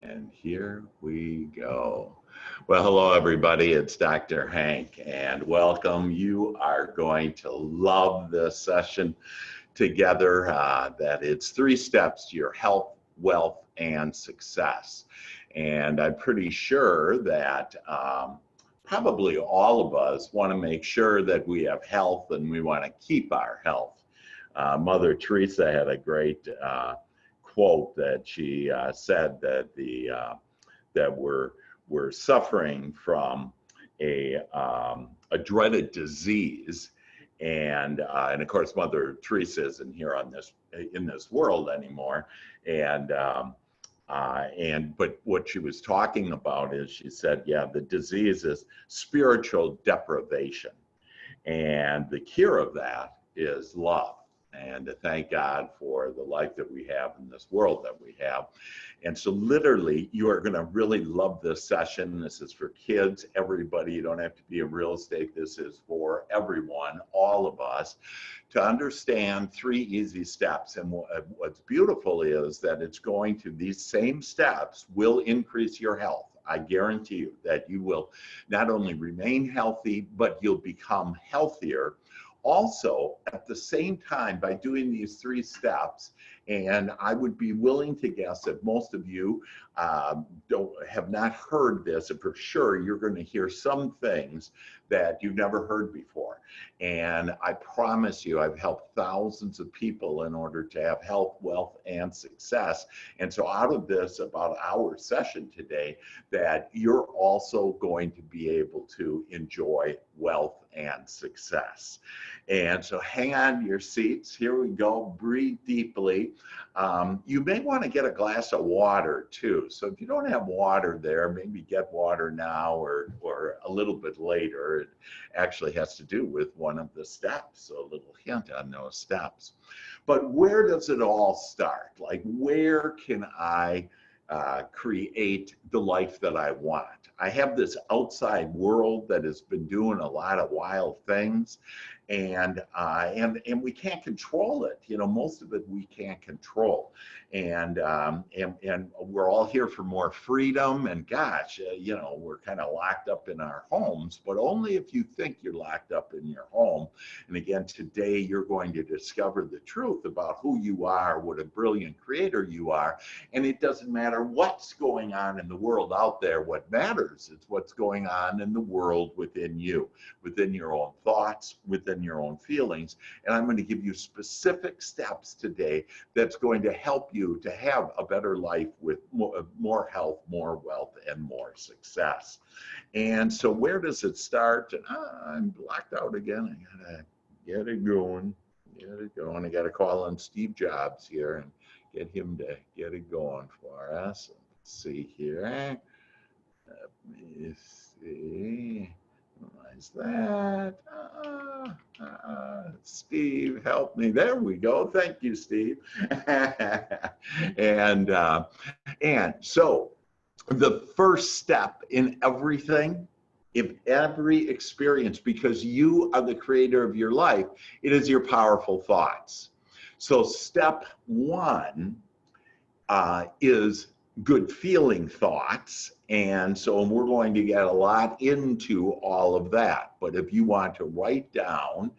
And here we go. Well, hello, everybody. It's Dr. Hank, and welcome. You are going to love this session together. That it's 3 steps to your health, wealth, and success. And I'm pretty sure that probably all of us want to make sure that we have health and we want to keep our health. Mother Teresa had a great quote that she said that we're suffering from a dreaded disease, and of course Mother Teresa isn't here in this world anymore, but what she was talking about is she said, yeah, the disease is spiritual deprivation, and the cure of that is love. And to thank God for the life that we have in this world that we have. And so literally, you are going to really love this session. This is for kids, everybody. You don't have to be in real estate. This is for everyone, all of us, to understand 3 easy steps. And what's beautiful is that these same steps will increase your health. I guarantee you that you will not only remain healthy, but you'll become healthier. Also, at the same time, by doing these 3 steps, and I would be willing to guess that most of you have not heard this, and for sure you're going to hear some things that you've never heard before. And I promise you, I've helped thousands of people in order to have health, wealth, and success. And so out of this, about our session today, that you're also going to be able to enjoy wealth and success. And so hang on to your seats. Here we go. Breathe deeply. You may want to get a glass of water too. So if you don't have water there, maybe get water now or a little bit later. It actually has to do with one of the steps. So a little hint on those steps. But where does it all start? Like, where can I create the life that I want? I have this outside world that has been doing a lot of wild things, and we can't control it. You know, most of it we can't control, and we're all here for more freedom. And gosh, you know, we're kind of locked up in our homes, but only if you think you're locked up in your home. And again, today you're going to discover the truth about who you are, what a brilliant creator you are, and it doesn't matter what's going on in the world out there. What matters is what's going on in the world within you, within your own thoughts, within your own feelings. And I'm going to give you specific steps today that's going to help you to have a better life with more health, more wealth, and more success. And so where does it start? And I'm blocked out again. I gotta get it going. I gotta call on Steve Jobs here and get him to get it going for us. Let's see here. Let me see. Why's that? Steve, help me. There we go. Thank you, Steve. and so the first step in everything, in every experience, because you are the creator of your life, it is your powerful thoughts. So step 1 is good feeling thoughts. And so we're going to get a lot into all of that. But if you want to write down,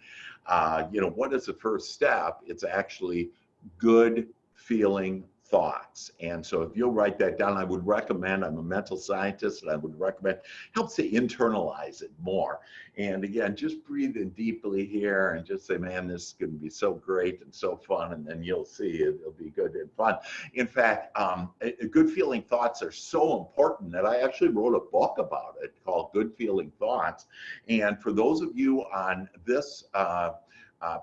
what is the first step? It's actually good feeling thoughts. And so if you'll write that down, I would recommend, I'm a mental scientist, and I would recommend, helps to internalize it more. And again, just breathe in deeply here and just say, man, this is going to be so great and so fun. And then you'll see it'll be good and fun. In fact, good feeling thoughts are so important that I actually wrote a book about it called Good Feeling Thoughts. And for those of you on this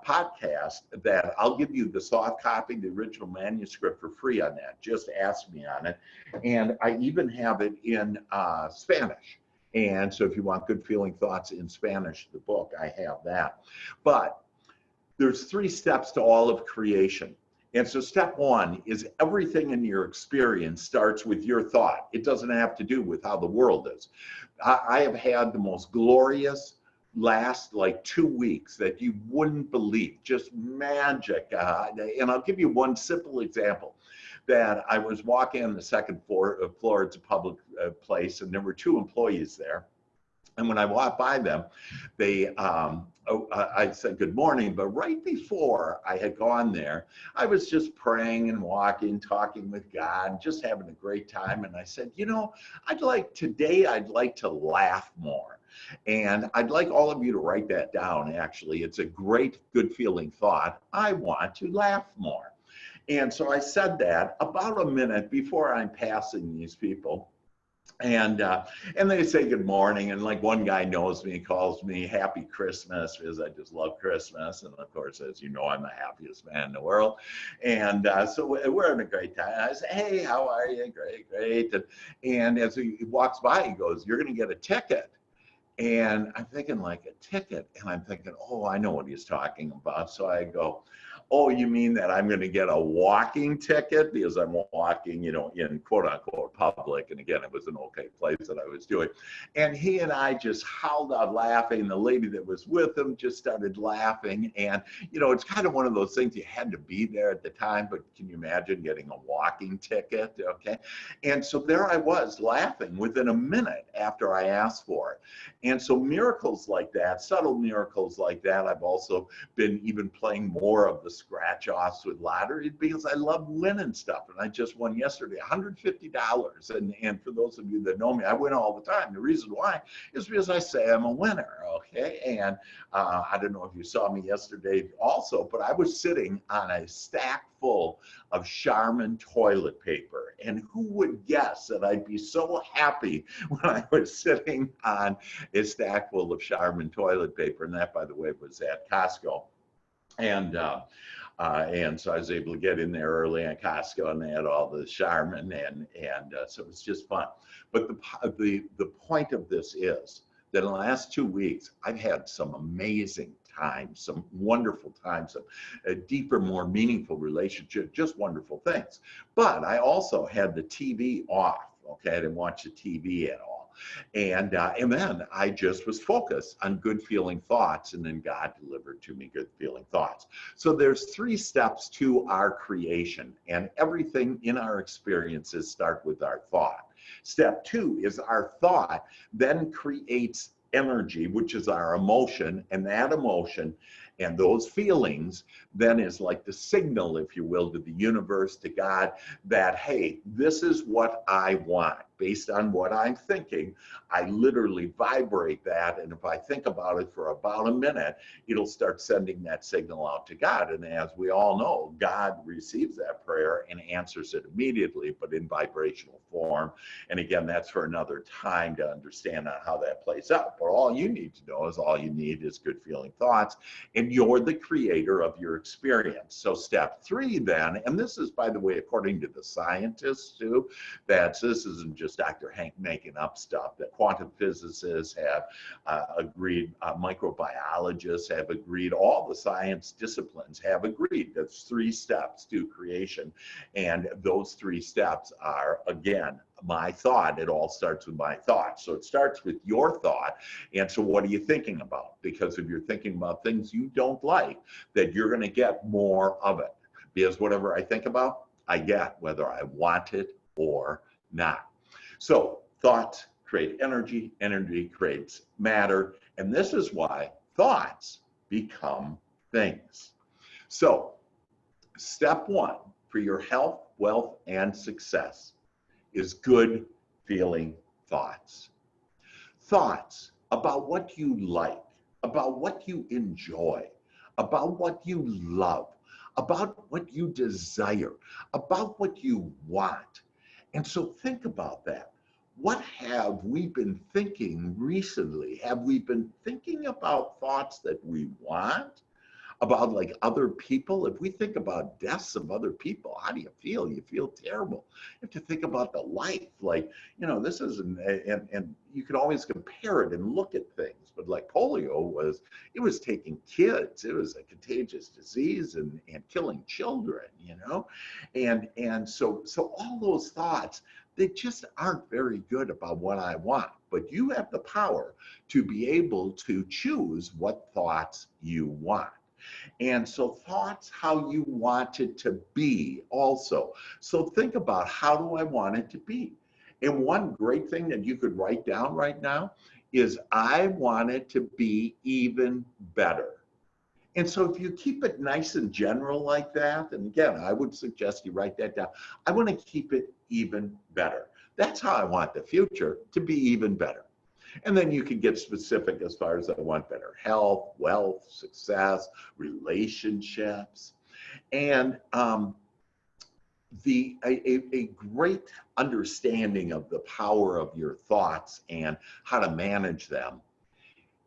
podcast, that I'll give you the soft copy, the original manuscript for free on that. Just ask me on it. And I even have it in Spanish. And so if you want Good Feeling Thoughts in Spanish, the book, I have that. But there's 3 steps to all of creation. And so step 1 is everything in your experience starts with your thought. It doesn't have to do with how the world is. I have had the most glorious last like 2 weeks that you wouldn't believe, just magic. And I'll give you one simple example. that I was walking on the second floor. It's a public place, and there were two employees there. And when I walked by them, I said good morning, but right before I had gone there, I was just praying and walking, talking with God, just having a great time. And I said, you know, I'd like to laugh more. And I'd like all of you to write that down, actually. It's a great, good feeling thought. I want to laugh more. And so I said that about a minute before I'm passing these people. And they say good morning, and like one guy knows me, calls me Happy Christmas because I just love Christmas, and of course, as you know, I'm the happiest man in the world. And so we're having a great time. I say, hey, how are you? Great, great. And as he walks by, he goes, "You're going to get a ticket." And I'm thinking, like, a ticket, and I'm thinking, oh, I know what he's talking about. So I go, oh, you mean that I'm going to get a walking ticket because I'm walking, you know, in quote unquote public. And again, it was an okay place that I was doing. And he and I just howled out laughing. The lady that was with him just started laughing. And, you know, it's kind of one of those things, you had to be there at the time, but can you imagine getting a walking ticket? Okay. And so there I was laughing within a minute after I asked for it. And so miracles like that, subtle miracles like that, I've also been even playing more of the scratch offs with lottery because I love winning stuff. And I just won yesterday $150. And for those of you that know me, I win all the time. The reason why is because I say I'm a winner, okay? And I don't know if you saw me yesterday also, but I was sitting on a stack full of Charmin toilet paper. And who would guess that I'd be so happy when I was sitting on a stack full of Charmin toilet paper? And that, by the way, was at Costco. And so I was able to get in there early at Costco, and they had all the Charmin, and so it was just fun. But the point of this is that in the last 2 weeks, I've had some amazing times, some wonderful times, a deeper, more meaningful relationship, just wonderful things. But I also had the TV off. Okay, I didn't watch the TV at all. And then I just was focused on good feeling thoughts, and then God delivered to me good feeling thoughts. So there's 3 steps to our creation, and everything in our experiences start with our thought. Step 2 is our thought then creates energy, which is our emotion, and that emotion and those feelings then is like the signal, if you will, to the universe, to God, that, hey, this is what I want. Based on what I'm thinking, I literally vibrate that. And if I think about it for about a minute, it'll start sending that signal out to God. And as we all know, God receives that prayer and answers it immediately, but in vibrational form. And again, that's for another time to understand how that plays out. But all you need to know is all you need is good feeling thoughts, and you're the creator of your experience. So step 3 then, and this is, by the way, according to the scientists too, that this isn't just Dr. Hank making up stuff, that quantum physicists have agreed, microbiologists have agreed, all the science disciplines have agreed. That's 3 steps to creation. And those 3 steps are, again, my thought. It all starts with my thought. So it starts with your thought. And so what are you thinking about? Because if you're thinking about things you don't like, that you're going to get more of it. Because whatever I think about, I get, whether I want it or not. So thoughts create energy, energy creates matter, and this is why thoughts become things. So step 1 for your health, wealth, and success is good feeling thoughts. Thoughts about what you like, about what you enjoy, about what you love, about what you desire, about what you want. And so think about that. What have we been thinking recently? Have we been thinking about thoughts that we want? About like other people? If we think about deaths of other people, how do you feel? You feel terrible. You have to think about the life, like, you know, this is, and you can always compare it and look at things. But like polio it was taking kids. It was a contagious disease and killing children, you know? And so all those thoughts, they just aren't very good about what I want. But you have the power to be able to choose what thoughts you want. And so thoughts, how you want it to be also. So think about, how do I want it to be? And one great thing that you could write down right now is, I want it to be even better. And so if you keep it nice and general like that, and again, I would suggest you write that down. I want to keep it even better. That's how I want the future to be, even better. And then you can get specific as far as, I want better health, wealth, success, relationships. And a great understanding of the power of your thoughts and how to manage them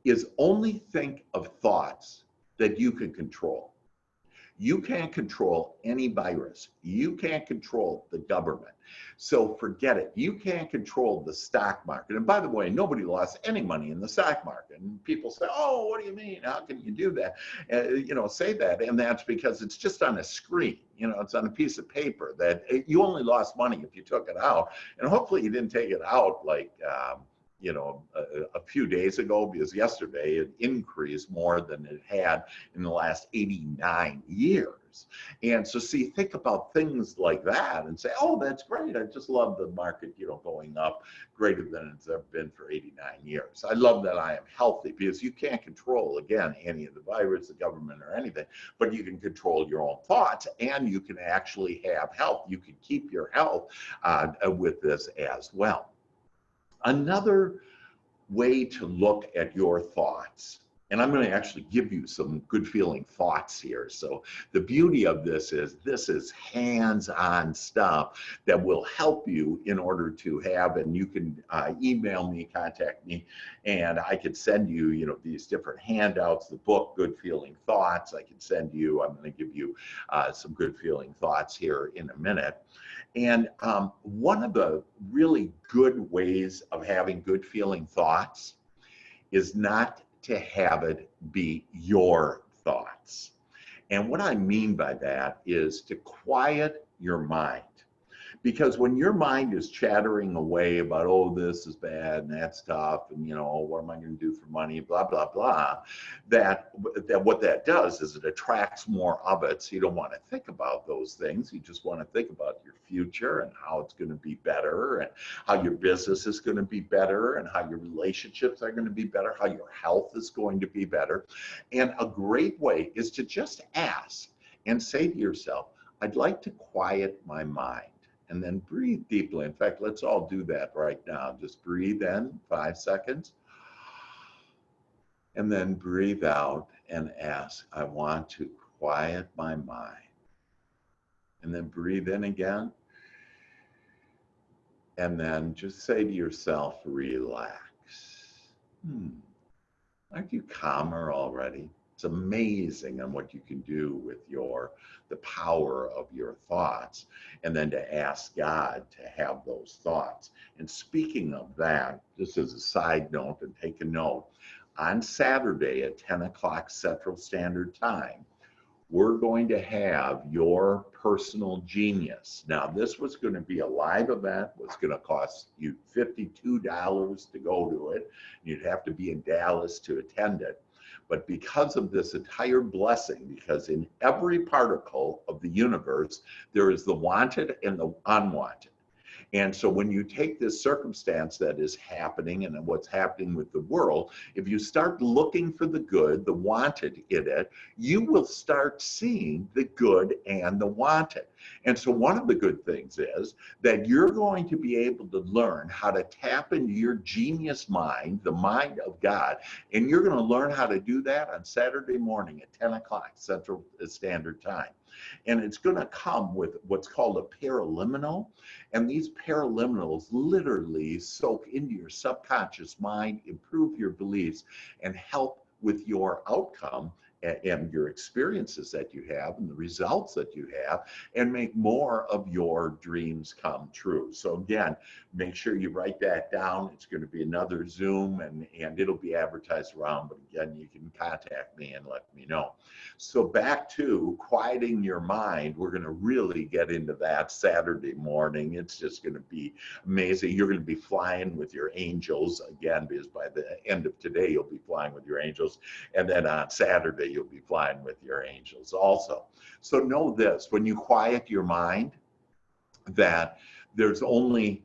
is, only think of thoughts that you can control. You can't control any virus. You can't control the government. So forget it. You can't control the stock market. And by the way, nobody lost any money in the stock market. And people say, oh, what do you mean? How can you do that? Say that. And that's because it's just on a screen. It's on a piece of paper that you only lost money if you took it out. And hopefully you didn't take it out like, a few days ago, because yesterday it increased more than it had in the last 89 years. And so think about things like that and say, oh, that's great. I just love the market, going up greater than it's ever been for 89 years. I love that I am healthy, because you can't control, again, any of the virus, the government, or anything, but you can control your own thoughts, and you can actually have health. You can keep your health with this as well. Another way to look at your thoughts, and I'm going to actually give you some good feeling thoughts here. So the beauty of this is hands-on stuff that will help you in order to have, and you can email me, contact me, and I could send you, these different handouts, the book, Good Feeling Thoughts. I can send you, I'm going to give you some good feeling thoughts here in a minute. And one of the really good ways of having good feeling thoughts is not to have it be your thoughts. And what I mean by that is to quiet your mind. Because when your mind is chattering away about, oh, this is bad and that's tough, and what am I going to do for money, blah, blah, blah, that what that does is it attracts more of it. So you don't want to think about those things. You just want to think about your future and how it's going to be better, and how your business is going to be better, and how your relationships are going to be better, how your health is going to be better. And a great way is to just ask and say to yourself, I'd like to quiet my mind. And then breathe deeply. In fact, let's all do that right now. Just breathe in 5 seconds. And then breathe out and ask, I want to quiet my mind. And then breathe in again. And then just say to yourself, relax. Aren't you calmer already? It's amazing on what you can do with the power of your thoughts, and then to ask God to have those thoughts. And speaking of that, just as a side note, and take a note, on Saturday at 10 o'clock Central Standard Time, we're going to have your personal genius. Now, this was going to be a live event. It was going to cost you $52 to go to it. You'd have to be in Dallas to attend it. But because of this entire blessing, because in every particle of the universe, there is the wanted and the unwanted. And so when you take this circumstance that is happening and what's happening with the world, if you start looking for the good, the wanted in it, you will start seeing the good and the wanted. And so one of the good things is that you're going to be able to learn how to tap into your genius mind, the mind of God, and you're going to learn how to do that on Saturday morning at 10 o'clock Central Standard Time. And it's going to come with what's called a paraliminal. And these paraliminals literally soak into your subconscious mind, improve your beliefs, and help with your outcome and your experiences that you have and the results that you have, and make more of your dreams come true. So again, make sure you write that down. It's going to be another Zoom, and it'll be advertised around, but again, you can contact me and let me know. So back to quieting your mind, we're going to really get into that Saturday morning. It's just going to be amazing. You're going to be flying with your angels again, because by the end of today, you'll be flying with your angels. And then on Saturday, someday you'll be flying with your angels also. So know this, when you quiet your mind, that there's only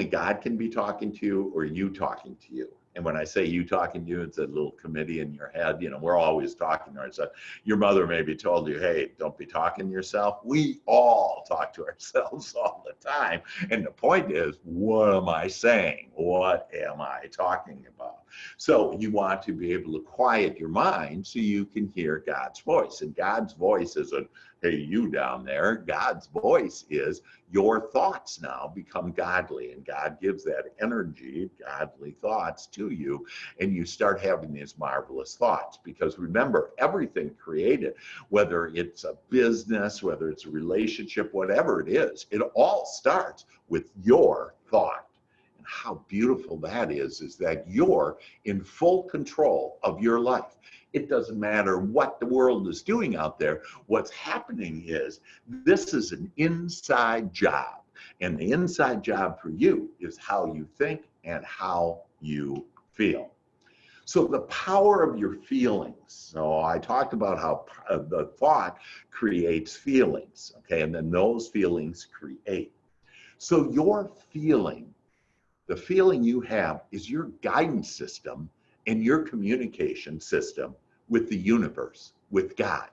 God can be talking to you or you talking to you. And when I say you talking to you, it's a little committee in your head. You know, we're always talking to ourselves. Your mother maybe told you, hey, don't be talking to yourself. We all talk to ourselves all the time. And the point is, what am I saying? What am I talking about? So you want to be able to quiet your mind so you can hear God's voice. And God's voice isn't, hey, you down there. God's voice is your thoughts now become godly, and God gives that energy, godly thoughts to you, and you start having these marvelous thoughts. Because remember, everything created, whether it's a business, whether it's a relationship, whatever it is, it all starts with your thought. And how beautiful that is that you're in full control of your life. It doesn't matter what the world is doing out there. What's happening is this is an inside job. And the inside job for you is how you think and how you feel. So the power of your feelings. So I talked about how the thought creates feelings, okay? And then those feelings create. So your feeling, the feeling you have is your guidance system and your communication system with the universe, with God.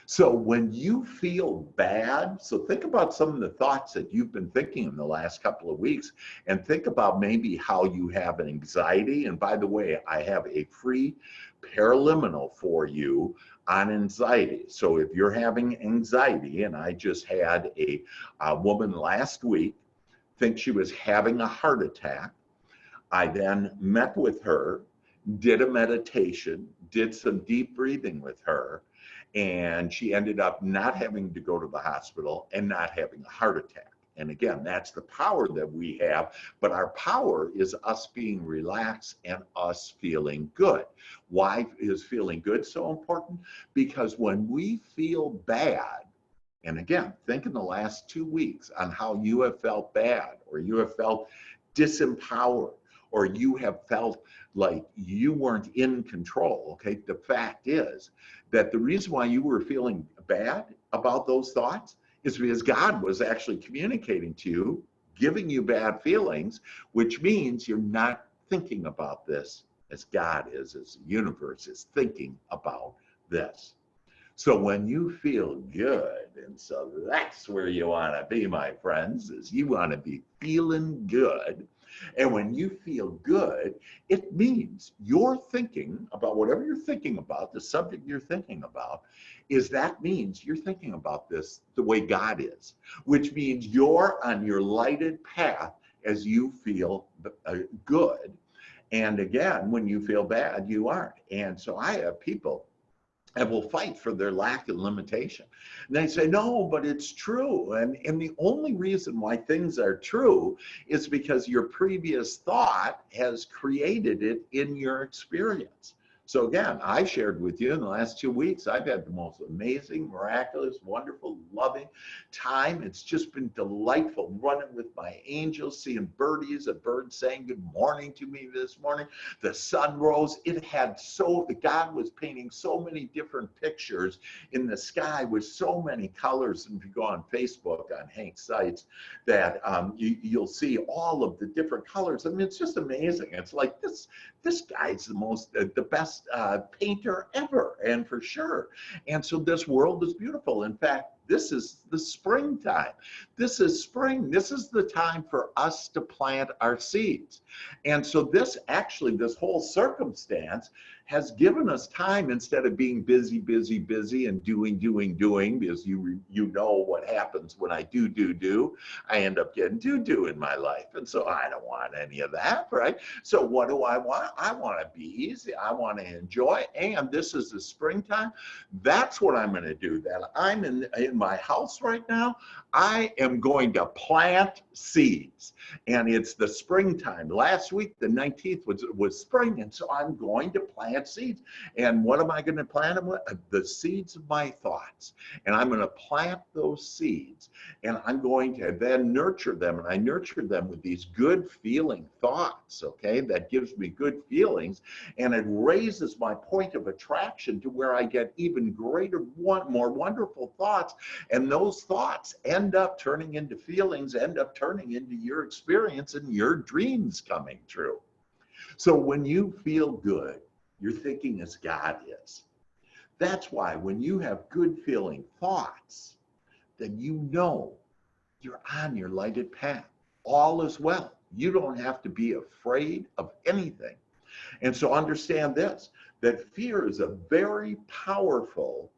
So when you feel bad, so think about some of the thoughts that you've been thinking in the last couple of weeks, and think about maybe how you have an anxiety. And by the way, I have a free paraliminal for you on anxiety. So if you're having anxiety, and I just had a woman last week think she was having a heart attack. I then met with her, did a meditation, did some deep breathing with her, and she ended up not having to go to the hospital and not having a heart attack. And again, that's the power that we have, but our power is us being relaxed and us feeling good. Why is feeling good so important? Because when we feel bad, and again, think in the last 2 weeks on how you have felt bad, or you have felt disempowered, or you have felt like you weren't in control, okay? The fact is that the reason why you were feeling bad about those thoughts is because God was actually communicating to you, giving you bad feelings, which means you're not thinking about this as God is, as the universe is thinking about this. So when you feel good, and so that's where you want to be, my friends, is you want to be feeling good. And when you feel good, it means you're thinking about whatever you're thinking about, the subject you're thinking about, is that means you're thinking about this the way God is, which means you're on your lighted path as you feel good. And again, when you feel bad, you aren't. And so I have people and will fight for their lack of limitation. And they say, no, but it's true. And the only reason why things are true is because your previous thought has created it in your experience. So again, I shared with you in the last 2 weeks, I've had the most amazing, miraculous, wonderful, loving time. It's just been delightful running with my angels, seeing birdies, a bird saying good morning to me this morning. The sun rose. God was painting so many different pictures in the sky with so many colors. And if you go on Facebook, on Hank's sites, that you'll see all of the different colors. I mean, it's just amazing. It's like this guy's the best painter ever, and for sure. And so this world is beautiful. In fact, this is the springtime. This is spring. This is the time for us to plant our seeds. And so this whole circumstance has given us time, instead of being busy and doing, because you know what happens when I do. I end up getting do in my life. And so I don't want any of that, right? So what do I want? I want to be easy. I want to enjoy. And this is the springtime. That's what I'm going to do. That I'm in in my house right now, I am going to plant seeds. And it's the springtime. Last week, the 19th was spring, and so I'm going to plant seeds. And what am I going to plant them with? The seeds of my thoughts. And I'm going to plant those seeds, and I'm going to then nurture them. And I nurture them with these good feeling thoughts, okay? That gives me good feelings, and it raises my point of attraction to where I get even greater, more wonderful thoughts. And those thoughts end up turning into feelings, end up turning into your experience and your dreams coming true. So when you feel good, you're thinking as God is. That's why when you have good feeling thoughts, then you know you're on your lighted path. All is well. You don't have to be afraid of anything. And so understand this, that fear is a very powerful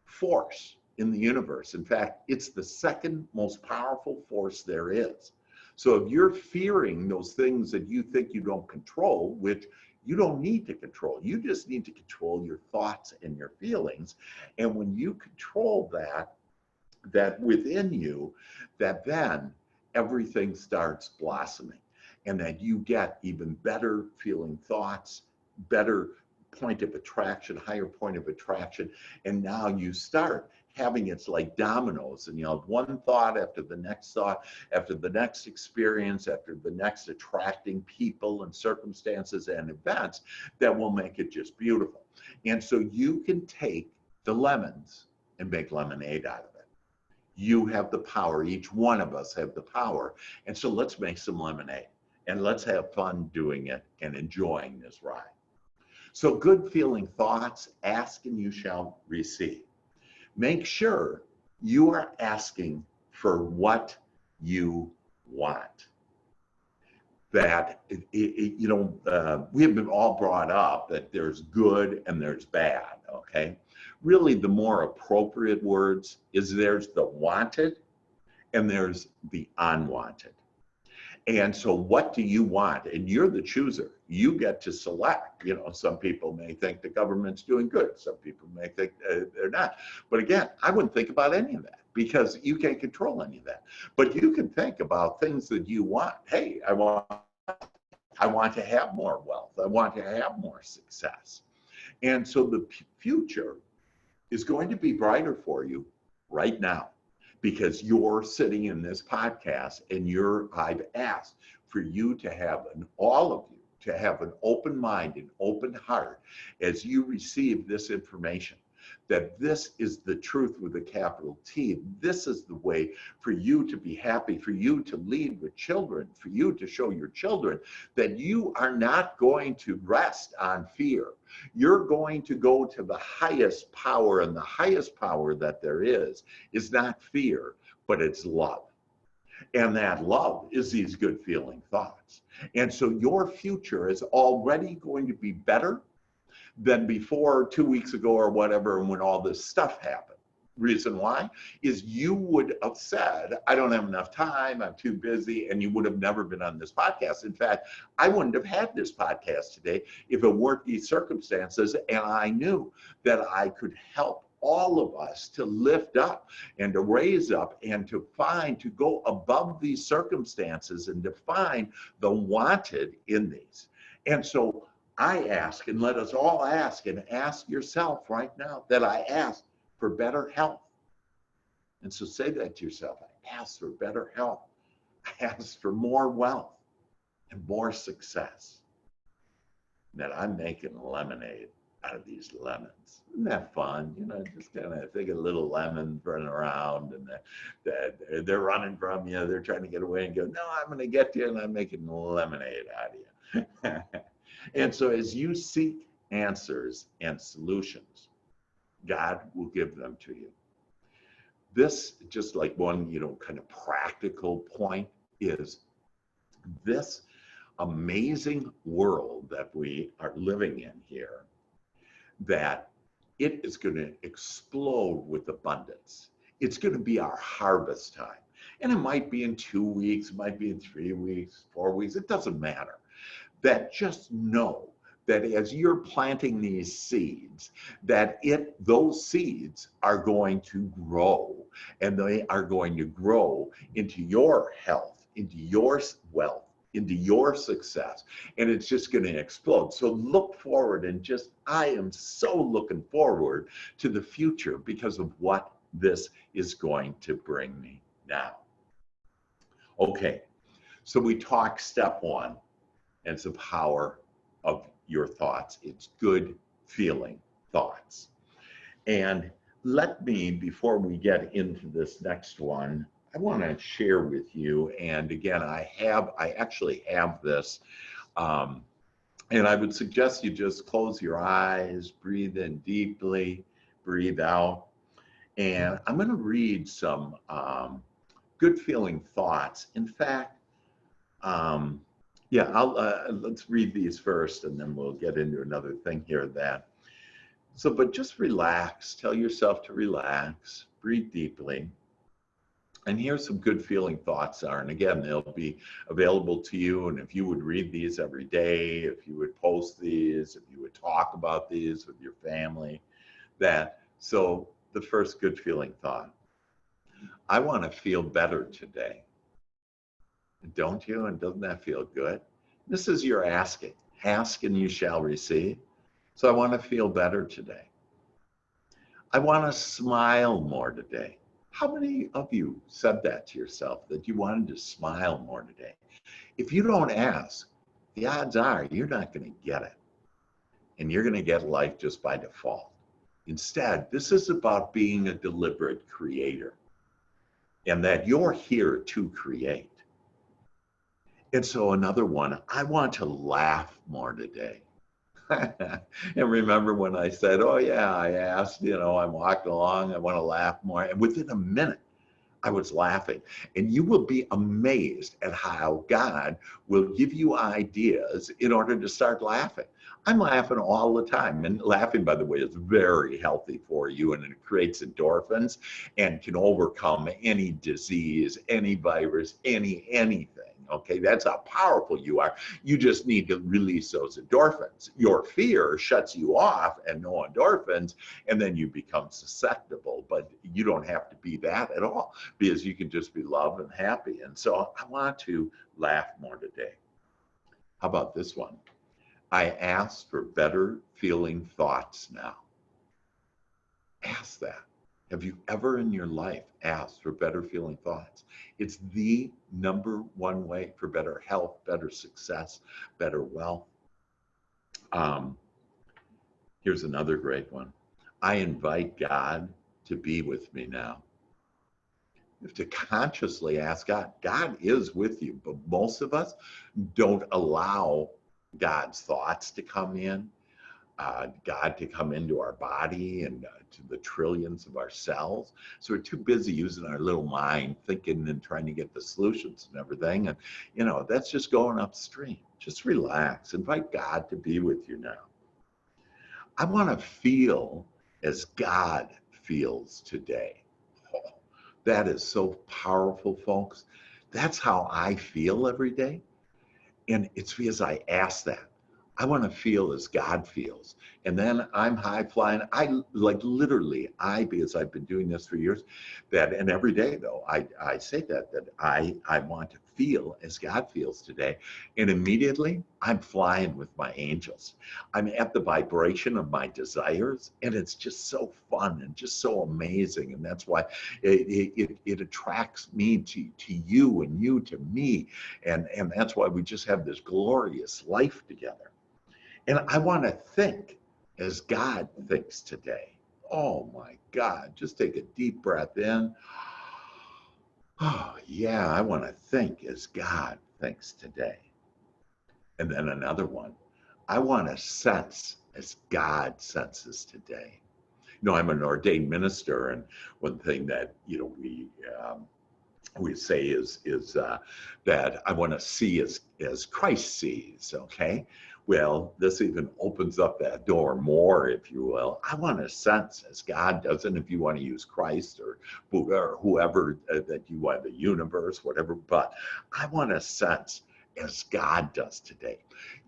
force in the universe. In fact, it's the second most powerful force there is. So if you're fearing those things that you think you don't control, which you don't need to control, you just need to control your thoughts and your feelings. And when you control that within you, that then everything starts blossoming, and that you get even better feeling thoughts, better point of attraction, higher point of attraction. And now you start having, it's like dominoes, and you have one thought after the next thought, after the next experience, after the next, attracting people and circumstances and events that will make it just beautiful. And so you can take the lemons and make lemonade out of it. You have the power. Each one of us have the power. And so let's make some lemonade, and let's have fun doing it and enjoying this ride. So good feeling thoughts, ask and you shall receive. Make sure you are asking for what you want. That, we have been all brought up that there's good and there's bad, okay? Really, the more appropriate words is there's the wanted and there's the unwanted. And so what do you want? And you're the chooser. You get to select. Some people may think the government's doing good. Some people may think they're not. But again, I wouldn't think about any of that, because you can't control any of that. But you can think about things that you want. Hey, I want to have more wealth. I want to have more success. And so the future is going to be brighter for you right now, because you're sitting in this podcast, and I've asked for you to have, all of you, to have an open mind and open heart as you receive this information, that this is the truth with a capital T. This is the way for you to be happy, for you to lead with children, for you to show your children that you are not going to rest on fear. You're going to go to the highest power, and the highest power that there is not fear, but it's love. And that love is these good feeling thoughts. And so your future is already going to be better than before 2 weeks ago or whatever, when all this stuff happened. Reason why is you would have said, I don't have enough time, I'm too busy, and you would have never been on this podcast. In fact, I wouldn't have had this podcast today if it weren't these circumstances, and I knew that I could help all of us to lift up and to raise up and to go above these circumstances and to find the wanted in these. And so I ask, and let us all ask, and ask yourself right now, that I ask for better health. And so say that to yourself. I ask for better health. I ask for more wealth and more success. And that I'm making lemonade out of these lemons. Isn't that fun? Just kind of think of little lemons running around, and they're running from you. They're trying to get away, and go, no, I'm going to get you, and I'm making lemonade out of you. And so as you seek answers and solutions, God will give them to you. This, just like one, kind of practical point, is this amazing world that we are living in here, that it is going to explode with abundance. It's going to be our harvest time. And it might be in 2 weeks, it might be in 3 weeks, 4 weeks, it doesn't matter. That just know that as you're planting these seeds, that those seeds are going to grow, and they are going to grow into your health, into your wealth, into your success, and it's just going to explode. So look forward, and I am so looking forward to the future because of what this is going to bring me now. Okay, so we talked step one, and it's the power of your thoughts. It's good feeling thoughts. And let me, before we get into this next one, I want to share with you, and again, I actually have this, and I would suggest you just close your eyes, breathe in deeply, breathe out, and I'm going to read some good feeling thoughts. In fact, let's read these first, and then we'll get into another thing here. But just relax. Tell yourself to relax. Breathe deeply. And here's some good feeling thoughts are. And again, they'll be available to you. And if you would read these every day, if you would post these, if you would talk about these with your family, so the first good feeling thought: I want to feel better today. Don't you? And doesn't that feel good? This is your asking. Ask and you shall receive. So I want to feel better today. I want to smile more today. How many of you said that to yourself, that you wanted to smile more today? If you don't ask, the odds are you're not going to get it. And you're going to get life just by default. Instead, this is about being a deliberate creator, and that you're here to create. And so another one, I want to laugh more today. And remember when I said, oh yeah, I asked, I walked along, I want to laugh more. And within a minute, I was laughing. And you will be amazed at how God will give you ideas in order to start laughing. I'm laughing all the time. And laughing, by the way, is very healthy for you, and it creates endorphins and can overcome any disease, any virus, anything. Okay, that's how powerful you are. You just need to release those endorphins. Your fear shuts you off, and no endorphins, and then you become susceptible. But you don't have to be that at all, because you can just be loved and happy. And so I want to laugh more today. How about this one? I ask for better feeling thoughts now. Ask that. Have you ever in your life asked for better feeling thoughts? It's the number one way for better health, better success, better wealth. Here's another great one. I invite God to be with me now. You have to consciously ask God. God is with you, but most of us don't allow God's thoughts to come in. God to come into our body and to the trillions of our cells. So we're too busy using our little mind, thinking and trying to get the solutions and everything. And, that's just going upstream. Just relax. Invite God to be with you now. I want to feel as God feels today. Oh, that is so powerful, folks. That's how I feel every day. And it's because I ask that. I want to feel as God feels. And then I'm high flying. Because I've been doing this for years, and every day though, I say that I want to feel as God feels today. And immediately I'm flying with my angels. I'm at the vibration of my desires, and it's just so fun and just so amazing. And that's why it attracts me to you, and you to me. And that's why we just have this glorious life together. And I want to think as God thinks today. Oh my God, just take a deep breath in. Oh yeah, I want to think as God thinks today. And then another one, I want to sense as God senses today. I'm an ordained minister, and one thing that, we say is that I want to see as Christ sees, okay? Well, this even opens up that door more, if you will. I want to sense as God does, and if you want to use Christ or Buddha or whoever that you want, the universe, whatever, but I want to sense as God does today,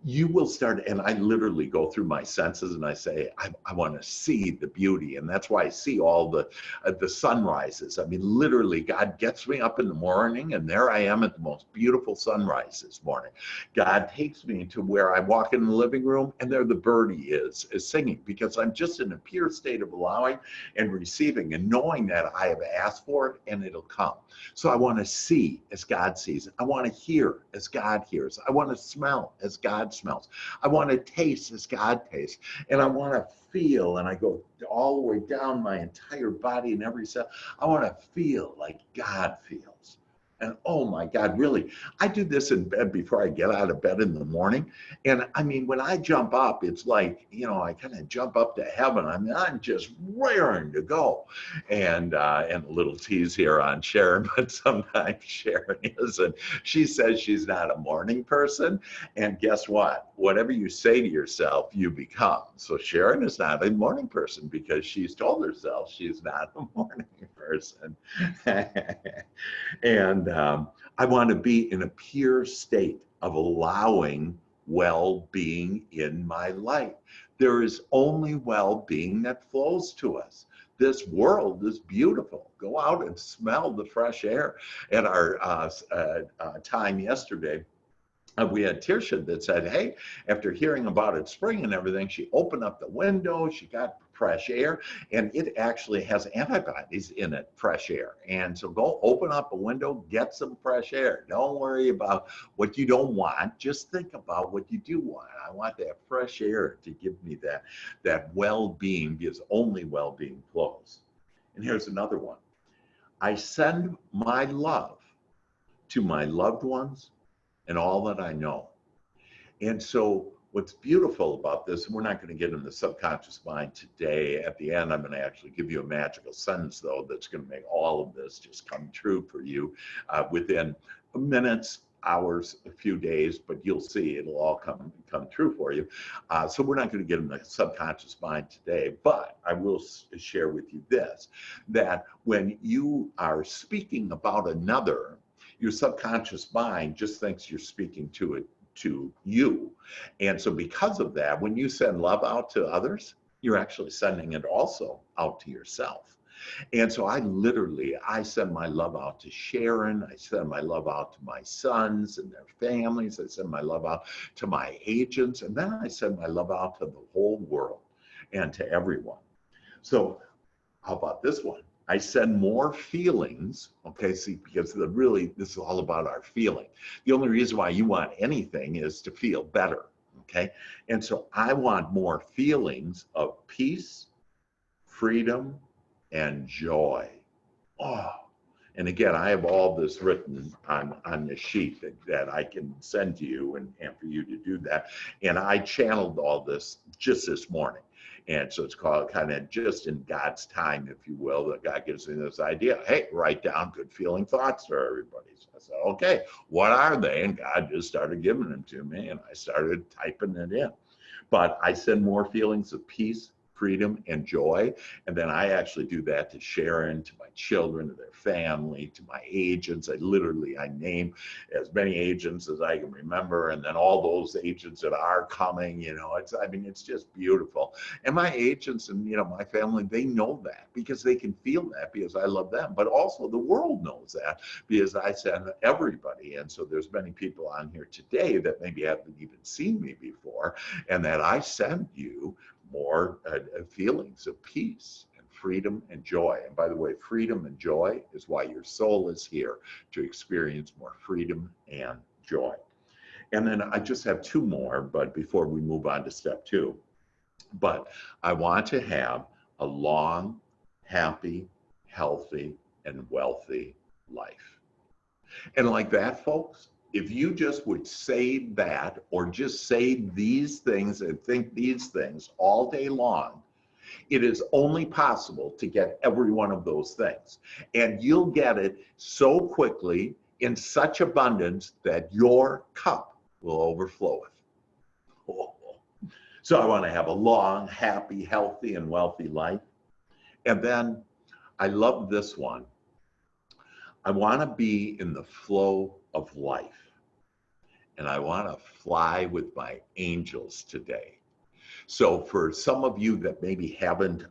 you will start, and I literally go through my senses and I say, I want to see the beauty. And that's why I see all the sunrises. I mean, literally, God gets me up in the morning and there I am at the most beautiful sunrise this morning. God takes me to where I walk in the living room and there the birdie is singing, because I'm just in a pure state of allowing and receiving and knowing that I have asked for it and it'll come. So I want to see as God sees. I want to hear as God hears. I want to smell as God smells. I want to taste as God tastes. And I want to feel, and I go all the way down my entire body and every cell. I want to feel like God feels. And oh my God, really, I do this in bed before I get out of bed in the morning. And I mean, when I jump up, it's like, you know, I kind of jump up to heaven. I mean, I'm just raring to go. And a little tease here on Sharon, but sometimes Sharon isn't. She says she's not a morning person. And guess what? Whatever you say to yourself, you become. So Sharon is not a morning person because she's told herself she's not a morning person. And I want to be in a pure state of allowing well-being in my life. There is only well-being that flows to us. This world is beautiful. Go out and smell the fresh air. At our time yesterday, we had Tirsha that said, hey, after hearing about it spring and everything, she opened up the window, she got fresh air, and it actually has antibodies in it, fresh air. And so go open up a window, get some fresh air. Don't worry about what you don't want. Just think about what you do want. I want that fresh air to give me that well-being, because only well-being flows. And here's another one. I send my love to my loved ones and all that I know. And so what's beautiful about this, and we're not going to get in the subconscious mind today. At the end, I'm going to actually give you a magical sentence, though, that's going to make all of this just come true for you within minutes, hours, a few days, but you'll see it'll all come true for you. So we're not going to get in the subconscious mind today, but I will share with you this, that when you are speaking about another, your subconscious mind just thinks you're speaking to you. And so because of that, when you send love out to others, you're actually sending it also out to yourself. And so I send my love out to Sharon. I send my love out to my sons and their families. I send my love out to my agents. And then I send my love out to the whole world and to everyone. So how about this one? I send more feelings, okay, see, because this is all about our feeling. The only reason why you want anything is to feel better, okay? And so I want more feelings of peace, freedom, and joy. Oh, and again, I have all this written on the sheet that I can send to you and for you to do that. And I channeled all this just this morning. And so it's called kind of just in God's time, if you will, that God gives me this idea. Hey, write down good feeling thoughts for everybody. So I said, okay, what are they? And God just started giving them to me and I started typing it in. But I send more feelings of peace, freedom, and joy. And then I actually do that to Sharon, to my children, to their family, to my agents. I name as many agents as I can remember. And then all those agents that are coming, it's just beautiful. And my agents and, my family, they know that because they can feel that because I love them. But also the world knows that because I send everybody. And so there's many people on here today that maybe haven't even seen me before, and that I send you more feelings of peace and freedom and joy. And by the way, freedom and joy is why your soul is here, to experience more freedom and joy. And then I just have two more, but before we move on to step two, but I want to have a long, happy, healthy, and wealthy life. And like that, folks, if you just would say that, or just say these things and think these things all day long, it is only possible to get every one of those things. And you'll get it so quickly in such abundance that your cup will overflow it. Oh. So I want to have a long, happy, healthy, and wealthy life. And then I love this one. I want to be in the flow of life. and I want to fly with my angels today. So for some of you that maybe haven't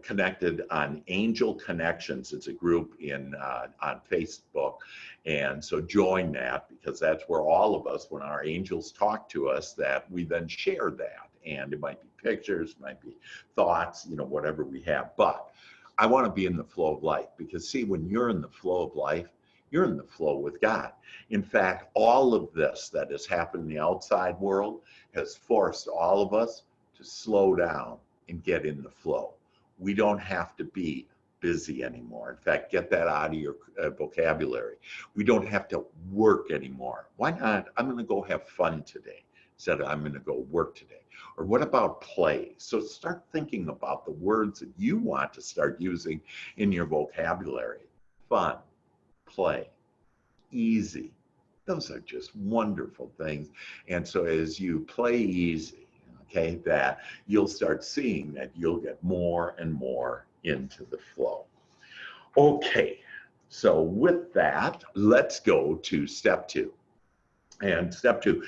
connected on Angel Connections, it's a group on Facebook, and so join that, because that's where all of us, when our angels talk to us, that we then share that, and it might be pictures, might be thoughts, whatever we have. But I want to be in the flow of life, because see, when you're in the flow of life, you're in the flow with God. In fact, all of this that has happened in the outside world has forced all of us to slow down and get in the flow. We don't have to be busy anymore. In fact, get that out of your vocabulary. We don't have to work anymore. Why not? I'm going to go have fun today instead of I'm going to go work today. Or what about play? So start thinking about the words that you want to start using in your vocabulary. Fun, play, easy. Those are just wonderful things. And so as you play easy, okay, that you'll start seeing that you'll get more and more into the flow. Okay, so with that, let's go to step 2. And step 2,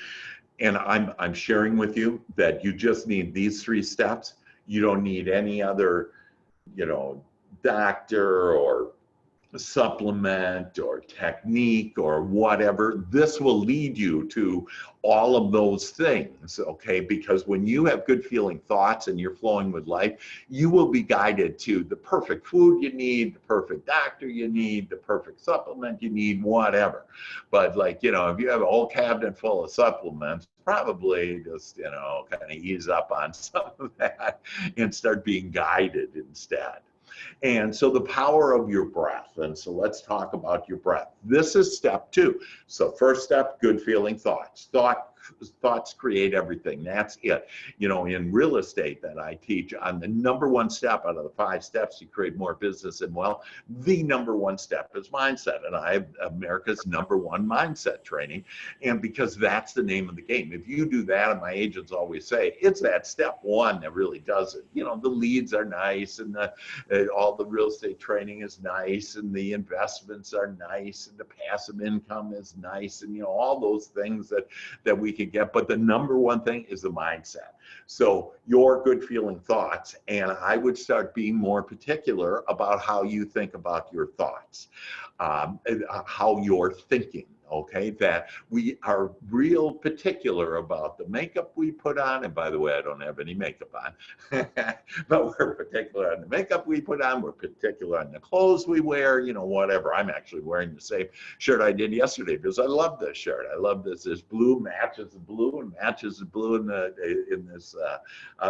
and I'm sharing with you that you just need these 3 steps. You don't need any other, doctor or supplement or technique or whatever. This will lead you to all of those things, okay? Because when you have good feeling thoughts and you're flowing with life, you will be guided to the perfect food you need, the perfect doctor you need, the perfect supplement you need, whatever. But if you have a whole cabinet full of supplements, probably just, kind of ease up on some of that and start being guided instead. And so the power of your breath. And so let's talk about your breath. This is step 2. So first step, good feeling thoughts. Thoughts create everything. That's it. In real estate that I teach, on the number 1 step out of the 5 steps to create more business and wealth, the number 1 step is mindset. And I have America's number 1 mindset training. And because that's the name of the game. If you do that, and my agents always say, it's that step 1 that really does it. The leads are nice, and all the real estate training is nice, and the investments are nice, and the passive income is nice, and all those things that we can get. But the number 1 thing is the mindset. So your good feeling thoughts, and I would start being more particular about how you think about your thoughts, how you're thinking. Okay, that we are real particular about the makeup we put on. And by the way, I don't have any makeup on, but we're particular on the makeup we put on. We're particular on the clothes we wear, whatever. I'm actually wearing the same shirt I did yesterday because I love this shirt. I love this. This blue matches the blue and matches the blue in this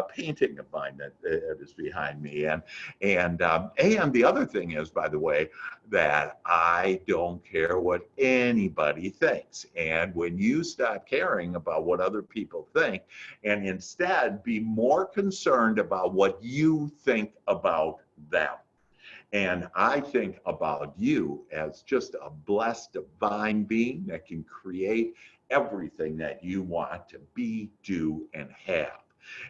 painting of mine that is behind me. And the other thing is, by the way, that I don't care what anybody thinks. And when you stop caring about what other people think and instead be more concerned about what you think about them. And I think about you as just a blessed divine being that can create everything that you want to be, do, and have.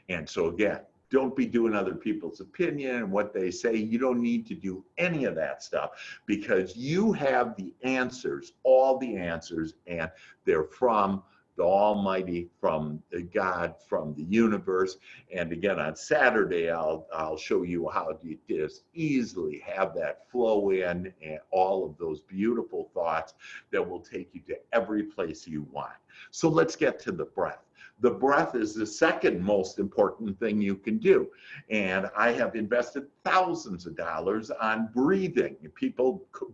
And so again, don't be doing other people's opinion and what they say. You don't need to do any of that stuff, because you have the answers, all the answers, and they're from the Almighty, from God, from the universe. And again, on Saturday, I'll show you how you just easily have that flow in and all of those beautiful thoughts that will take you to every place you want. So let's get to the breath. The breath is the second most important thing you can do. And I have invested thousands of dollars on breathing,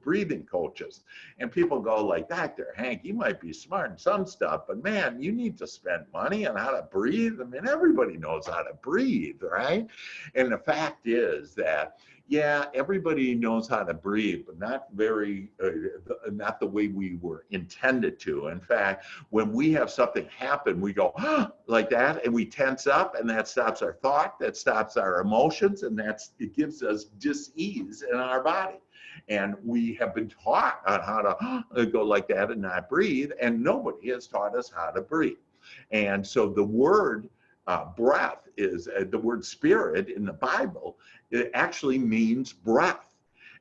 breathing coaches. And people go like, Dr. Hank, you might be smart in some stuff, but man, you need to spend money on how to breathe. I mean, everybody knows how to breathe, right? And the fact is that, yeah, everybody knows how to breathe, but not the way we were intended to. In fact, when we have something happen, we go like that, and we tense up, and that stops our thought, that stops our emotions, and it gives us dis-ease in our body. And we have been taught on how to go like that and not breathe, and nobody has taught us how to breathe. And so the word breath is the word spirit in the Bible. It actually means breath.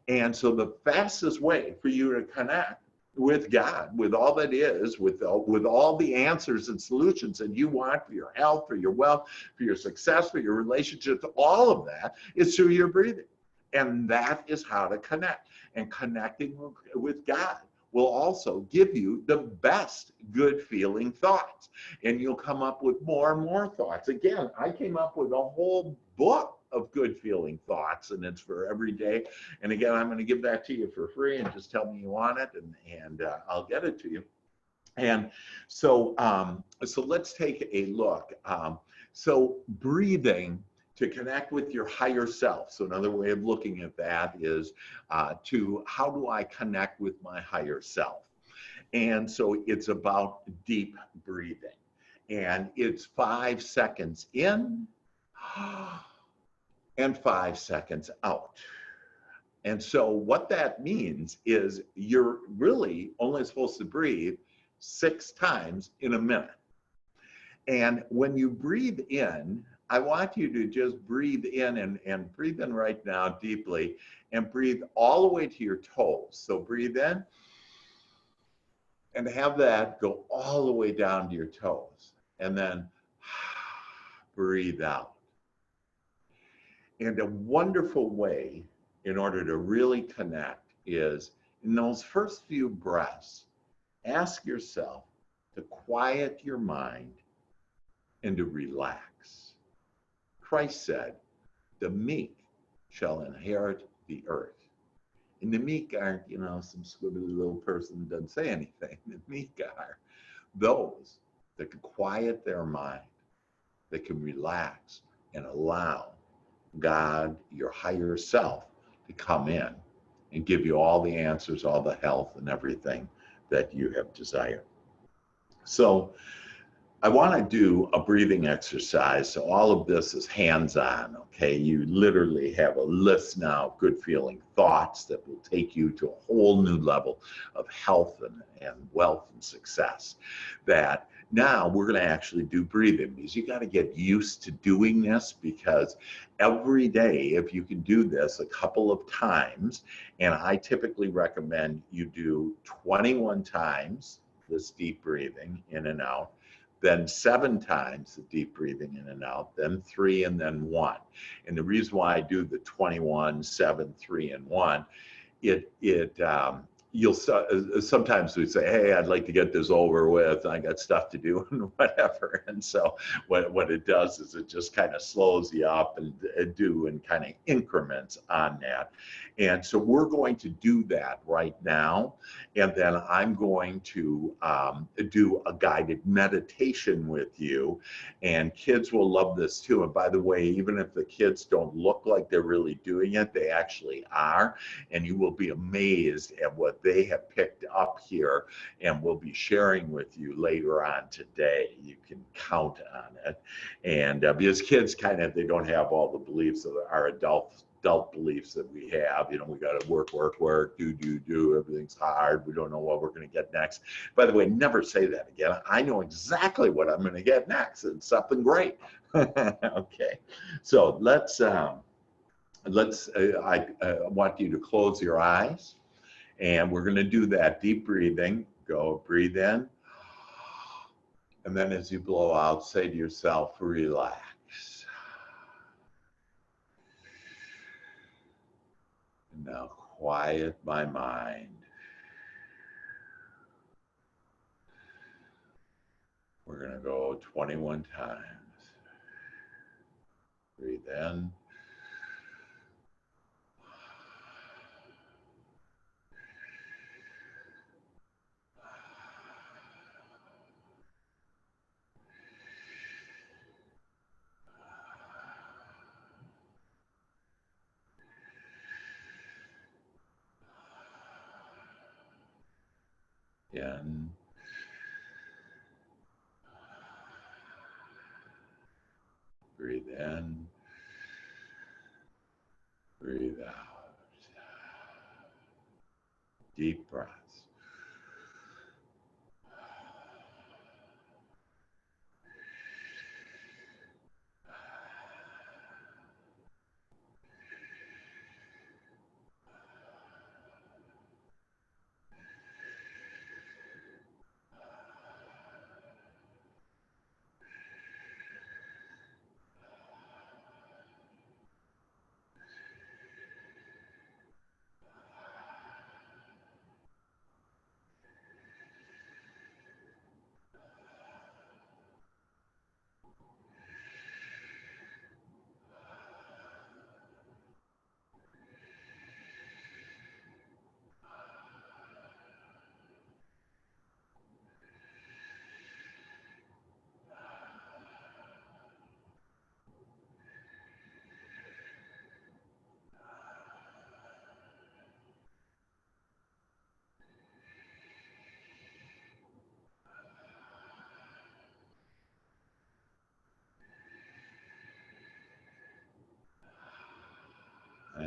And so the fastest way for you to connect with God, with all that is, with all the answers and solutions that you want for your health, for your wealth, for your success, for your relationships, all of that is through your breathing. And that is how to connect. And connecting with God will also give you the best good feeling thoughts. And you'll come up with more and more thoughts. Again, I came up with a whole book of good feeling thoughts, and it's for every day. And again, I'm going to give that to you for free, and just tell me you want it, and I'll get it to you. And so, so let's take a look. So breathing to connect with your higher self. So another way of looking at that is to how do I connect with my higher self? And so it's about deep breathing. And it's 5 seconds in and 5 seconds out. And so what that means is you're really only supposed to breathe 6 times in a minute. And when you breathe in, I want you to just breathe in and breathe in right now deeply, and breathe all the way to your toes. So breathe in and have that go all the way down to your toes. And then breathe out. And a wonderful way in order to really connect is in those first few breaths, ask yourself to quiet your mind and to relax. Christ said, the meek shall inherit the earth. And the meek aren't, some squibbly little person that doesn't say anything. The meek are those that can quiet their mind, that can relax and allow God, your higher self, to come in and give you all the answers, all the health and everything that you have desired. So I want to do a breathing exercise. So all of this is hands-on, okay? You literally have a list now of good feeling thoughts that will take you to a whole new level of health and wealth and success. That now we're going to actually do breathing, because you got to get used to doing this, because every day, if you can do this a couple of times, and I typically recommend you do 21 times this deep breathing in and out, then 7 times the deep breathing in and out, then 3, and then 1. And the reason why I do the 21, 7, 3, and 1, you'll sometimes we say, hey, I'd like to get this over with, I got stuff to do and whatever. And so what it does is it just kind of slows you up and do in kind of increments on that. And so we're going to do that right now. And then I'm going to do a guided meditation with you. And kids will love this too. And by the way, even if the kids don't look like they're really doing it, they actually are. And you will be amazed at what they have picked up here, and we'll be sharing with you later on today. You can count on it. And because kids they don't have all the beliefs of our adult beliefs that we have. We got to work, do, everything's hard. We don't know what we're going to get next. By the way, never say that again. I know exactly what I'm going to get next. It's something great. Okay. So I want you to close your eyes, and we're going to do that deep breathing. Go breathe in. And then as you blow out, say to yourself, relax. And now quiet my mind. We're going to go 21 times. Breathe in. In. Breathe in. Breathe out. Deep breaths.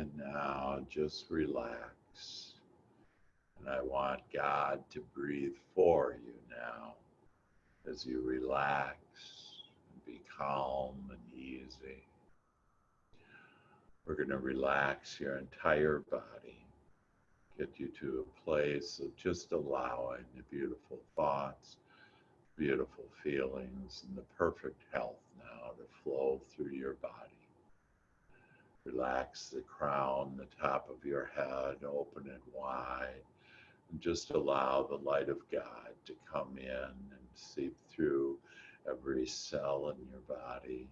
And now just relax. And I want God to breathe for you now as you relax and be calm and easy. We're going to relax your entire body, get you to a place of just allowing the beautiful thoughts, beautiful feelings, and the perfect health now to flow through your body. Relax the crown, the top of your head, open it wide, and just allow the light of God to come in and seep through every cell in your body,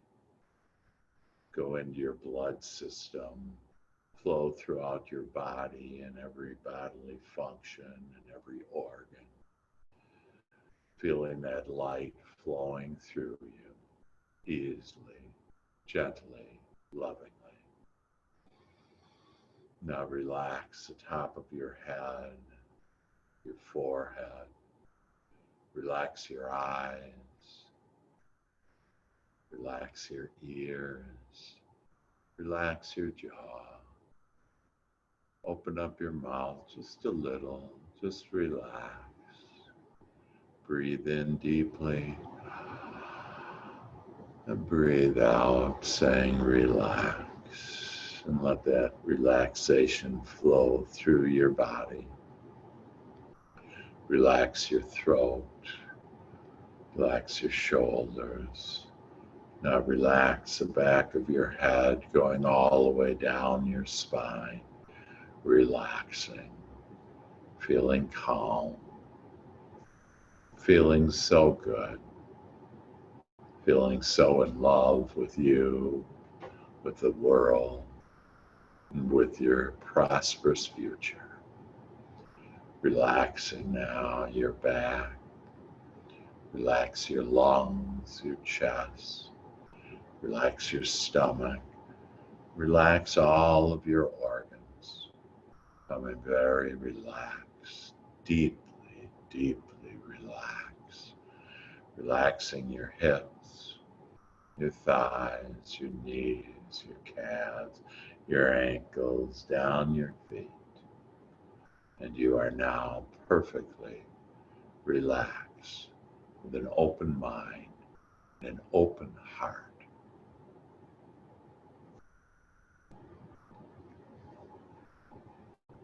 go into your blood system, flow throughout your body and every bodily function and every organ, feeling that light flowing through you easily, gently, lovingly. Now relax the top of your head, your forehead, relax your eyes, relax your ears, relax your jaw. Open up your mouth just a little, just relax. Breathe in deeply and breathe out, saying relax. And let that relaxation flow through your body. Relax your throat, relax your shoulders. Now relax the back of your head going all the way down your spine. Relaxing, feeling calm, feeling so good, feeling so in love with you, with the world, and with your prosperous future. Relaxing now your back, relax your lungs, your chest, relax your stomach, relax all of your organs. Becoming very relaxed, deeply, deeply relaxed. Relaxing your hips, your thighs, your knees, your calves, your ankles, down your feet. And you are now perfectly relaxed with an open mind and an open heart.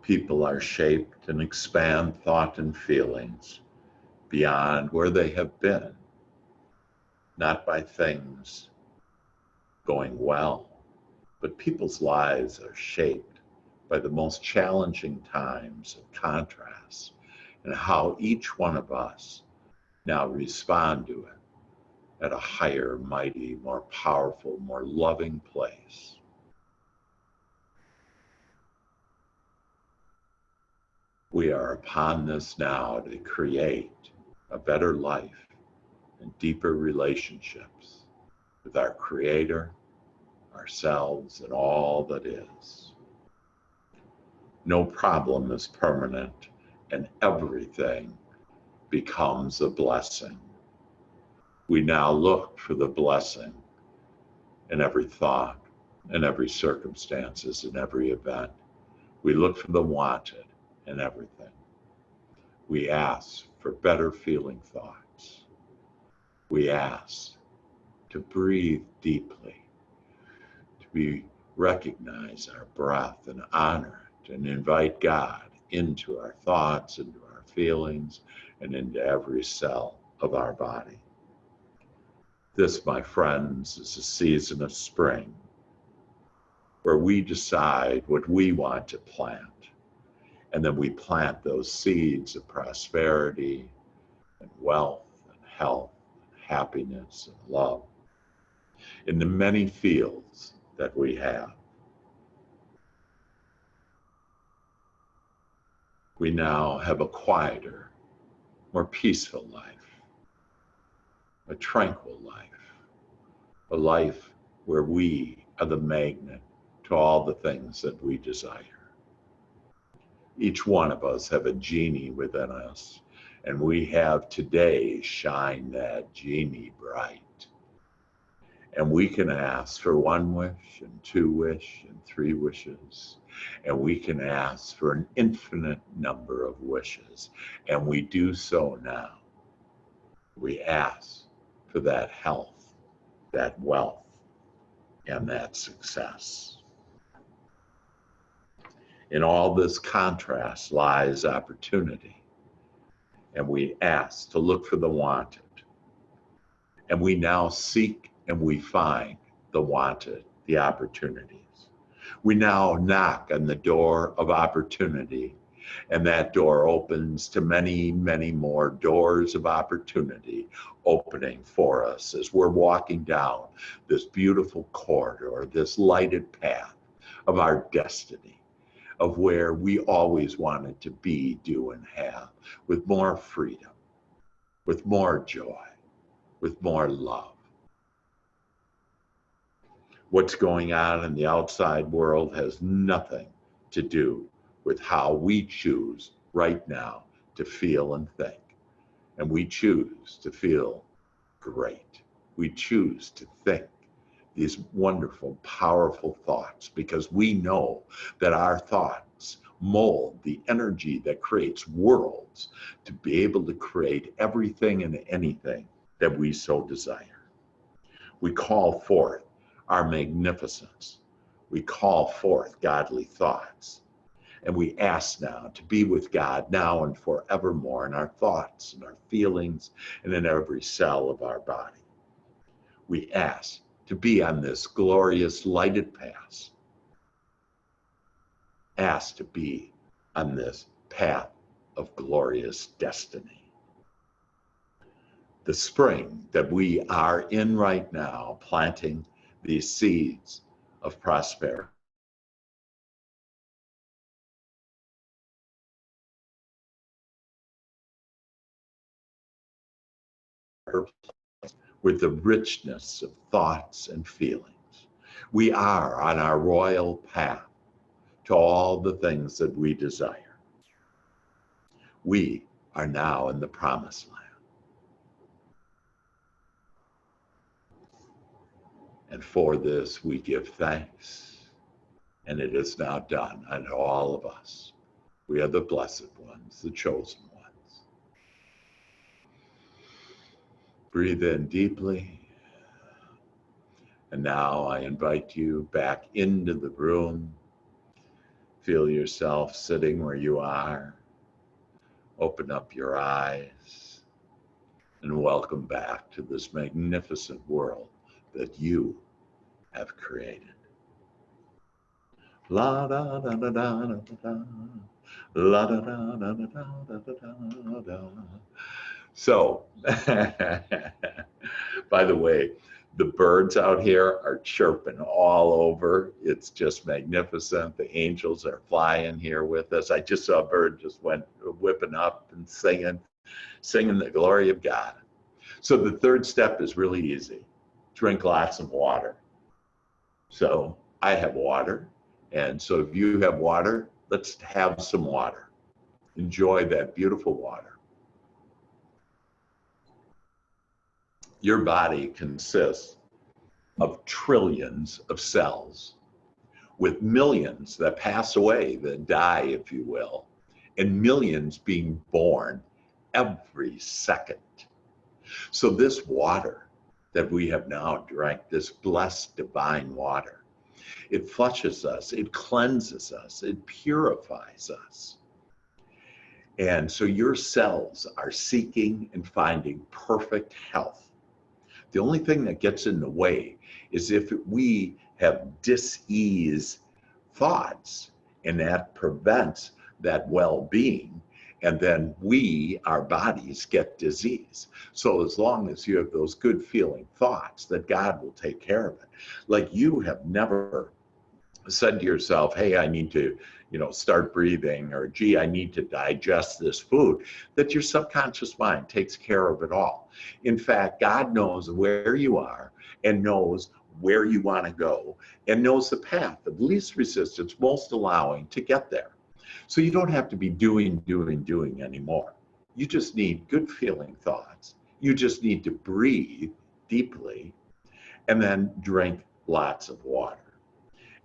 People are shaped and expand thought and feelings beyond where they have been, not by things going well, but people's lives are shaped by the most challenging times of contrast and how each one of us now respond to it at a higher, mighty, more powerful, more loving place. We are upon this now to create a better life and deeper relationships with our Creator, ourselves, and all that is. No problem is permanent, and everything becomes a blessing. We now look for the blessing in every thought, in every circumstances, in every event. We look for the wanted in everything. We ask for better feeling thoughts. We ask to breathe deeply, to recognize our breath and honor it, and invite God into our thoughts, into our feelings, and into every cell of our body. This, my friends, is a season of spring where we decide what we want to plant, and then we plant those seeds of prosperity and wealth and health and happiness and love in the many fields that we have. We now have a quieter, more peaceful life, a tranquil life, a life where we are the magnet to all the things that we desire. Each one of us have a genie within us, and we have today shine that genie bright. And we can ask for 1 wish and 2 wish and 3 wishes. And we can ask for an infinite number of wishes. And we do so now. We ask for that health, that wealth, and that success. In all this contrast lies opportunity. And we ask to look for the wanted. And we now seek and we find the wanted, the opportunities. We now knock on the door of opportunity, and that door opens to many, many more doors of opportunity opening for us as we're walking down this beautiful corridor, this lighted path of our destiny, of where we always wanted to be, do, and have, with more freedom, with more joy, with more love. What's going on in the outside world has nothing to do with how we choose right now to feel and think. And we choose to feel great. We choose to think these wonderful, powerful thoughts because we know that our thoughts mold the energy that creates worlds to be able to create everything and anything that we so desire. We call forth our magnificence. We call forth godly thoughts. And we ask now to be with God now and forevermore in our thoughts and our feelings and in every cell of our body. We ask to be on this glorious lighted path. Ask to be on this path of glorious destiny. The spring that we are in right now, planting these seeds of prosperity. With the richness of thoughts and feelings. We are on our royal path to all the things that we desire. We are now in the promised land. And for this we give thanks, and it is now done unto all of us. We are the blessed ones, the chosen ones. Breathe in deeply. And now I invite you back into the room. Feel yourself sitting where you are. Open up your eyes and welcome back to this magnificent world that you have created. La da da da da da da, la da da da da da da da. So, by the way, the birds out here are chirping all over. It's just magnificent. The angels are flying here with us. I just saw a bird just went whipping up and singing the glory of God. So the third step is really easy. Drink lots of water. So I have water. And so if you have water, let's have some water. Enjoy that beautiful water. Your body consists of trillions of cells with millions that pass away, that die, if you will, and millions being born every second. So this water that we have now drank, this blessed divine water, it flushes us, it cleanses us, it purifies us. And so your cells are seeking and finding perfect health. The only thing that gets in the way is if we have dis-ease thoughts, and that prevents that well-being, and then our bodies get disease. So as long as you have those good feeling thoughts, that God will take care of it. Like you have never said to yourself, hey, I need to, start breathing, or gee, I need to digest this food, that your subconscious mind takes care of it all. In fact, God knows where you are and knows where you want to go and knows the path of least resistance, most allowing to get there. So you don't have to be doing anymore. You just need good feeling thoughts. You just need to breathe deeply and then drink lots of water.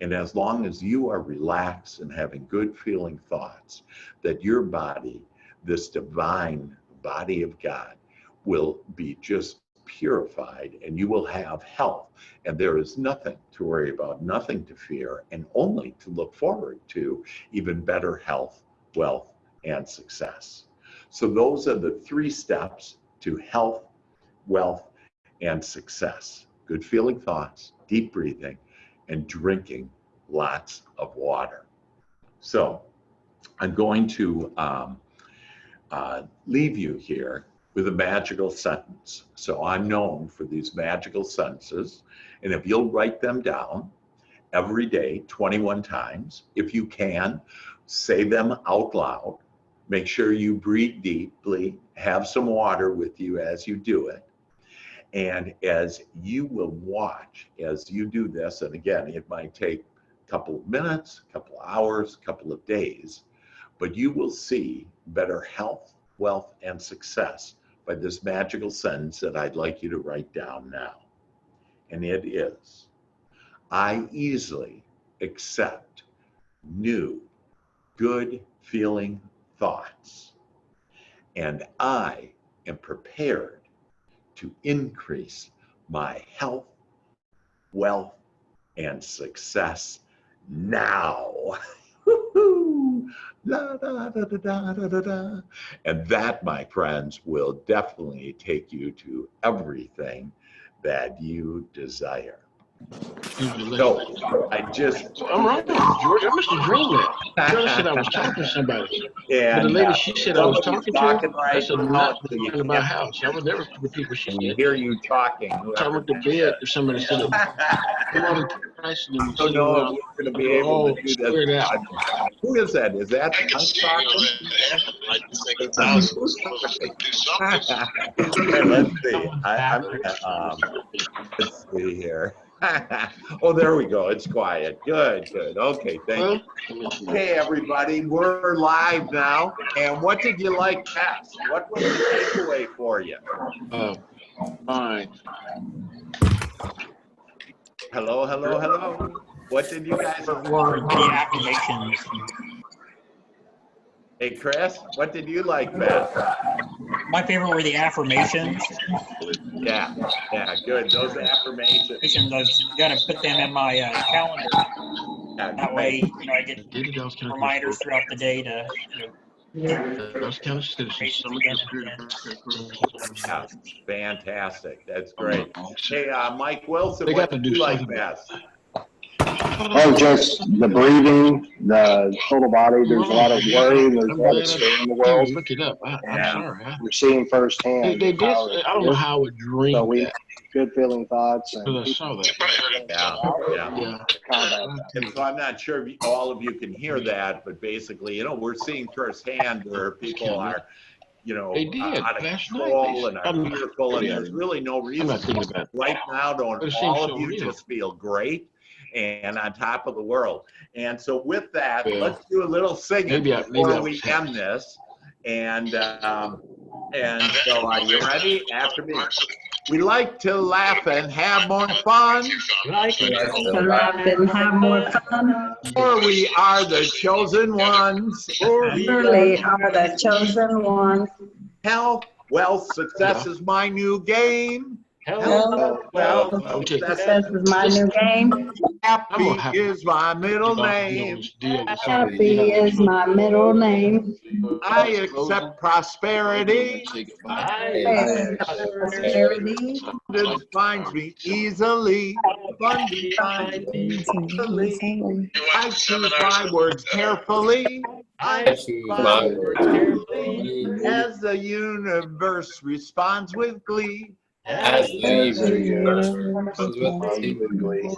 And as long as you are relaxed and having good feeling thoughts, that your body, this divine body of God, will be just purified, and you will have health. And there is nothing to worry about, nothing to fear, and only to look forward to even better health, wealth, and success. So those are the 3 steps to health, wealth, and success. Good feeling thoughts, deep breathing, and drinking lots of water. So I'm going to leave you here with a magical sentence. So I'm known for these magical sentences, and if you'll write them down every day 21 times, if you can, say them out loud. Make sure you breathe deeply, have some water with you as you do it. And as you will watch, as you do this, and again, it might take a couple of minutes, a couple of hours, a couple of days, but you will see better health, wealth, and success by this magical sentence that I'd like you to write down now. And it is, I easily accept new, good feeling thoughts, and I am prepared to increase my health, wealth, and success now. La, da, da, da, da, da, da, da. And that, my friends, will definitely take you to everything that you desire. So I just... I'm wrong, George. I must have dreamed that. George said I was talking to somebody. And but the lady she said I was talking to, right I said now, not so you about my can't house. I would never with people she said. hear you talking. Talking with the bed if somebody said it. Come on to Christ and I don't know if we're going to be able to do this. Out. Who is that? Is that I can see you like the second time. Okay, let's see. Let's see here. Oh, there we go. It's quiet. Good, good. Okay, thank you. Hey, everybody, we're live now. And what did you like best? What was the takeaway for you? Fine. Hello, hello, hello. What did you guys were the affirmations? Hey, Chris, what did you like best? My favorite were the affirmations. Yeah, good. Those affirmations. I was gonna put them in my calendar. That way, I get reminders throughout the day to, Those kind of citizens. Yeah, fantastic. That's great. Hey, Mike Wilson, They what got to did do you like something. best? Oh, just the breathing, the total body. There's a lot of worry. There's a lot of fear in the world. Look it up. I'm sorry. We're seeing firsthand. They did. I don't know how I would dream so we that. Good feeling thoughts. And I saw that. Yeah. And so I'm not sure if all of you can hear that, but basically, we're seeing firsthand where people are, out of control and are fearful, and there's really no reason. Right now, don't all of you just feel great and on top of the world? And so with that, let's do a little singing before we end this. And so are you ready? After me. We like to laugh and have more fun. Like to laugh and have more fun. For we are the chosen ones. Surely are the chosen ones. Health, wealth, success is my new game. Health, wealth, success is my new game. Happy is my middle name. Happy is my middle name. I accept prosperity. I accept prosperity. Abundance finds me easily. Abundance finds me easily. I choose my words carefully. I choose my words carefully. As the universe responds with glee. As the universe responds with glee.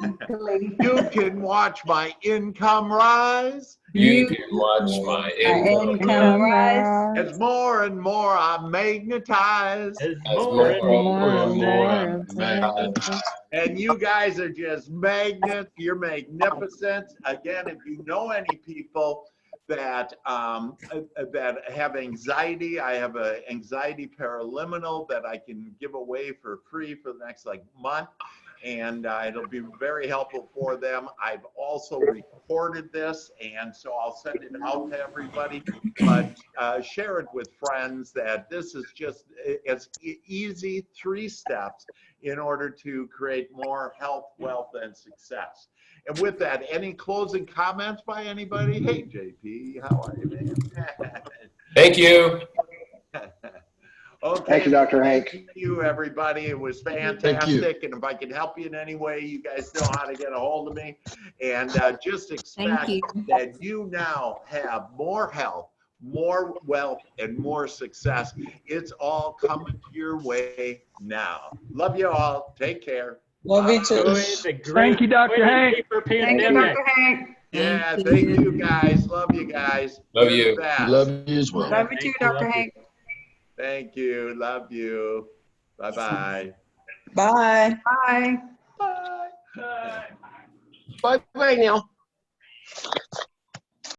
You can watch my income rise. You can watch my income rise. As more and more I'm magnetized. As more and more I'm magnetized. And you guys are just magnets. You're magnificent. Again, if you know any people that have anxiety, I have an anxiety paraliminal that I can give away for free for the next month. and it'll be very helpful for them. I've also recorded this, and so I'll send it out to everybody, but share it with friends that this is just as easy 3 steps in order to create more health, wealth, and success. And with that, any closing comments by anybody? Hey, JP, how are you, man? Thank you. Okay. Thank you, Dr. Hank. Thank you, everybody. It was fantastic. And if I can help you in any way, you guys know how to get a hold of me. And just expect that you now have more health, more wealth, and more success. It's all coming your way now. Love you all. Take care. Love you too. Thank you, Dr. Hank. Thank you, Dr. Hank. Yeah, thank you guys. Love you guys. Love You're you. the best. Love you as well. Love you too, Dr. Hank. Thank you. Love you. Bye-bye. Bye. Bye. Bye. Bye-bye now.